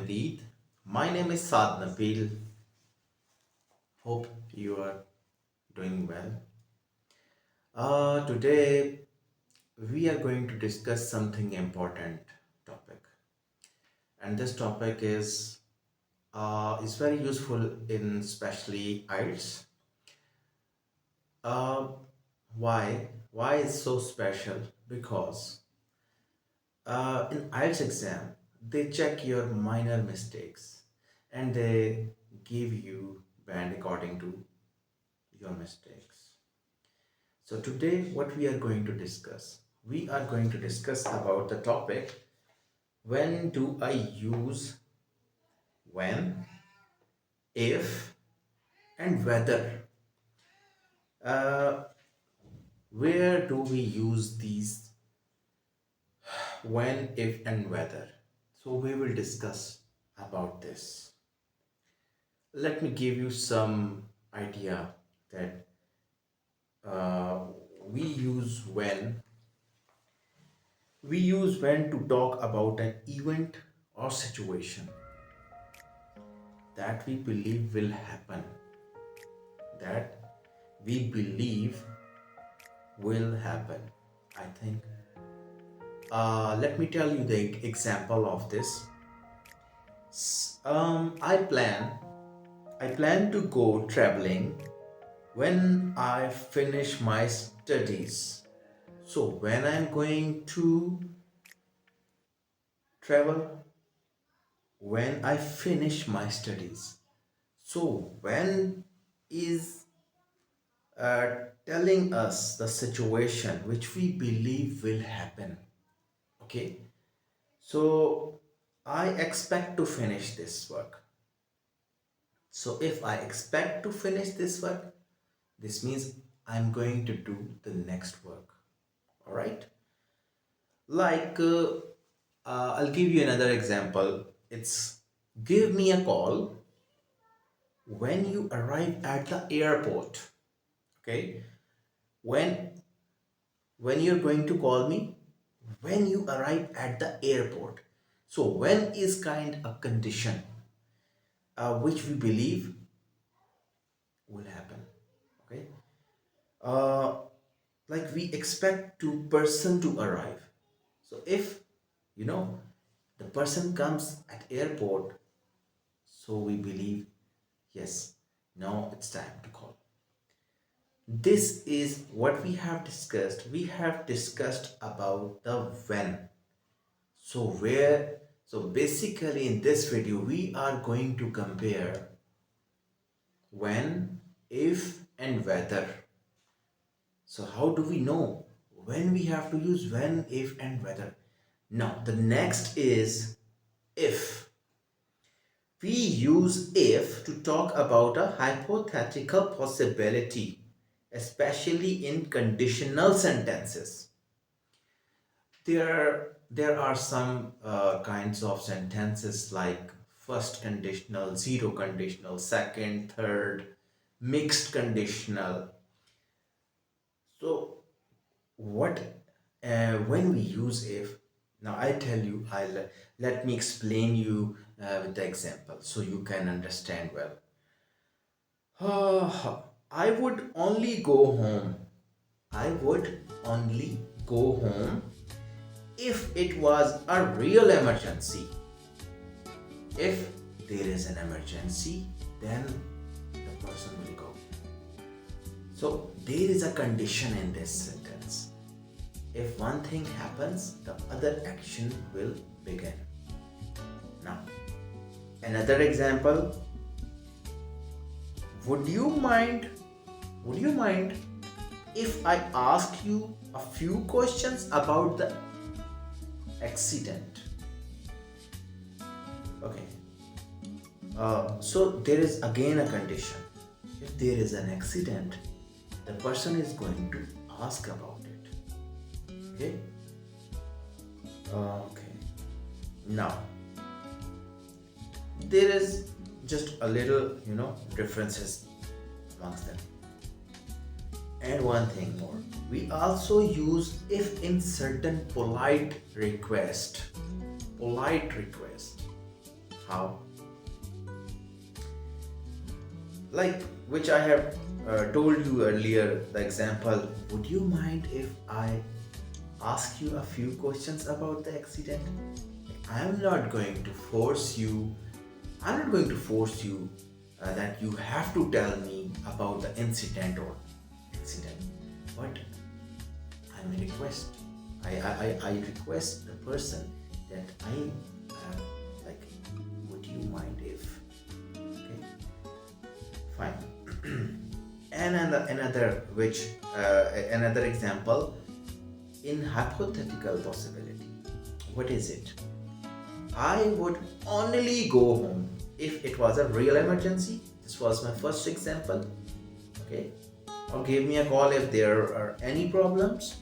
indeed. My name is Saad Nabeel. Hope you are doing well. Today we are going to discuss something important topic, and this topic is very useful in especially IELTS. Uh, why? Why is so special? Because in IELTS exam they check your minor mistakes and they give you band according to your mistakes. So today what we are going to discuss? We are going to discuss about the topic when do I use when, if and whether. Uh, where do we use these when, if and whether? So we will discuss about this. Let me give you some idea that uh, we use when to talk about an event or situation that we believe will happen, that we believe will happen. I think, let me tell you the example of this. I plan to go traveling when I finish my studies. So when I'm going to travel, when I finish my studies. So when is uh, telling us the situation which we believe will happen. Okay, so I expect to finish this work. So if I expect to finish this work, this means I'm going to do the next work. All right, like I'll give you another example. It's give me a call when you arrive at the airport. Okay, when you're going to call me when you arrive at the airport. So when is kind of condition which we believe will happen. Okay, uh, like we expect to person to arrive. So if you know the person comes at airport, so we believe yes, now it's time to call. This is what we have discussed. We have discussed about the when. So basically in this video we are going to compare when, if and whether. So how do we know when we have to use when, if and whether? Now the next is if. We use if to talk about a hypothetical possibility, especially in conditional sentences. There are some kinds of sentences like first conditional, zero conditional, second, third, mixed conditional. So what when we use if, now I tell you, let me explain you with the example so you can understand well. I would only go home. I would only go home if it was a real emergency. If there is an emergency, then the person will go. So there is a condition in this sentence. If one thing happens, the other action will begin. Now, another example. Would you mind if I ask you a few questions about the accident? Okay. So there is again a condition. If there is an accident, the person is going to ask about it. Okay. Okay. Now there is just a little, differences amongst them. And one thing more, we also use if in certain polite request. Polite request. how, like which I have told you earlier, the example, would you mind if I ask you a few questions about the accident? I'm not going to force you, I'm not going to force you that you have to tell me about the incident or accident, but I may request, I request the person that like, would you mind if, okay, fine. Another example in hypothetical possibility. What is it? I would only go home if it was a real emergency. This was my first example. Okay. Or give me a call if there are any problems.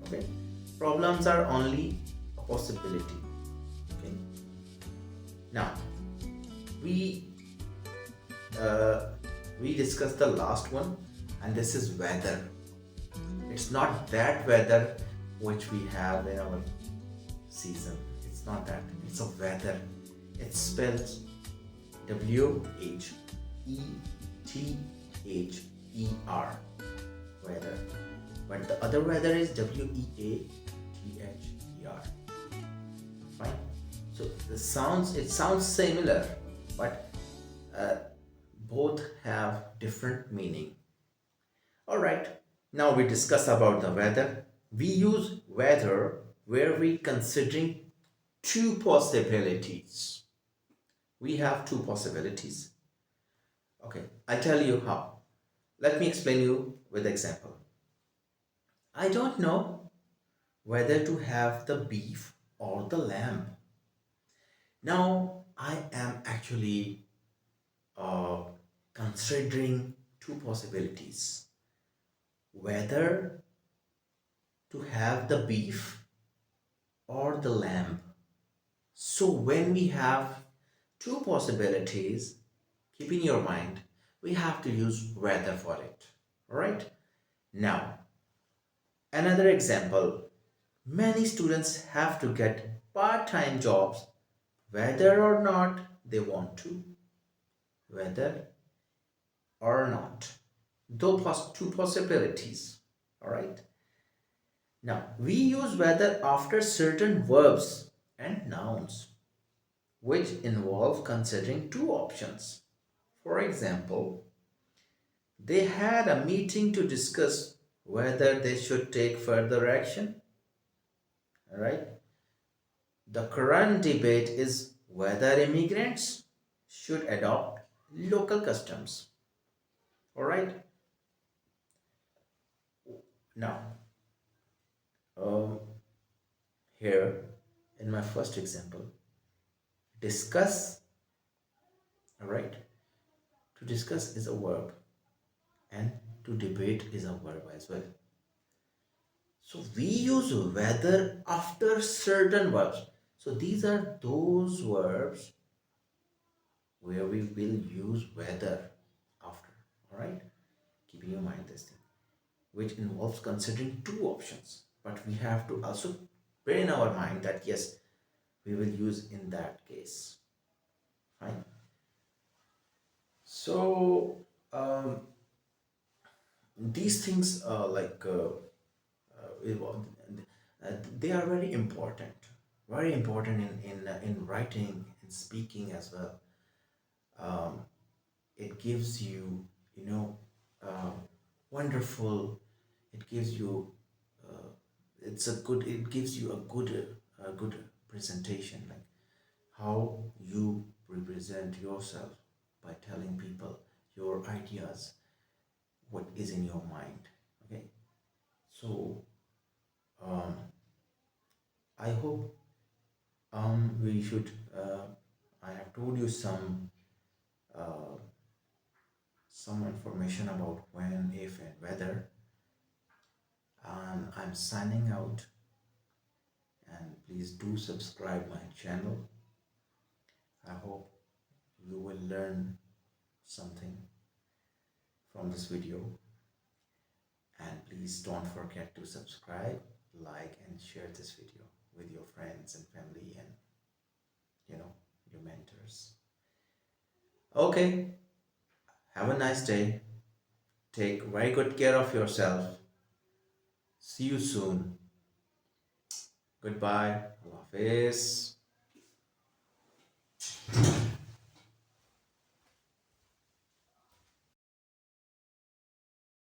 Okay. Problems are only a possibility. Okay. Now we uh, we discussed the last one, and this is weather. It's not that weather which we have in our season. It's not that. It's a weather. It spells Weather. Weather. But the other weather is Weather. Fine. So it sounds similar, but uh, both have different meaning. All right. Now we discuss about the weather. We use weather where we considering two possibilities. We have two possibilities. Okay, I tell you how. Let me explain you with example. I don't know whether to have the beef or the lamb. Now I am actually uh, considering two possibilities, whether to have the beef or the lamb. So when we have two possibilities, keep in your mind, we have to use whether for it. Alright? Now, another example, many students have to get part-time jobs whether or not they want to. Whether or not. Two possibilities. Alright? Now, we use whether after certain verbs and nouns, which involve considering two options. For example, they had a meeting to discuss whether they should take further action. All right. The current debate is whether immigrants should adopt local customs. All right. Now, um, here in my first example, discuss. All right. To discuss is a verb, and to debate is a verb as well. So we use whether after certain verbs. So these are those verbs where we will use whether after. Alright? Keep in your mind this thing. Which involves considering two options. But we have to also bear in our mind that yes, we will use in that case. Fine. So these things evolve. They are very important in writing, in speaking as well. It gives you, you know, uh, wonderful. It gives you, it gives you a good presentation, like how you represent yourself by telling people your ideas, what is in your mind. Okay, so um, I hope we should. I have told you uh, some information about when, if, and whether. And I'm signing out. And please do subscribe my channel. I hope you will learn something from this video. And please don't forget to subscribe, like, and share this video with your friends and family, and you know your mentors. Okay, have a nice day. Take very good care of yourself. See you soon. Goodbye. Allah Hafiz.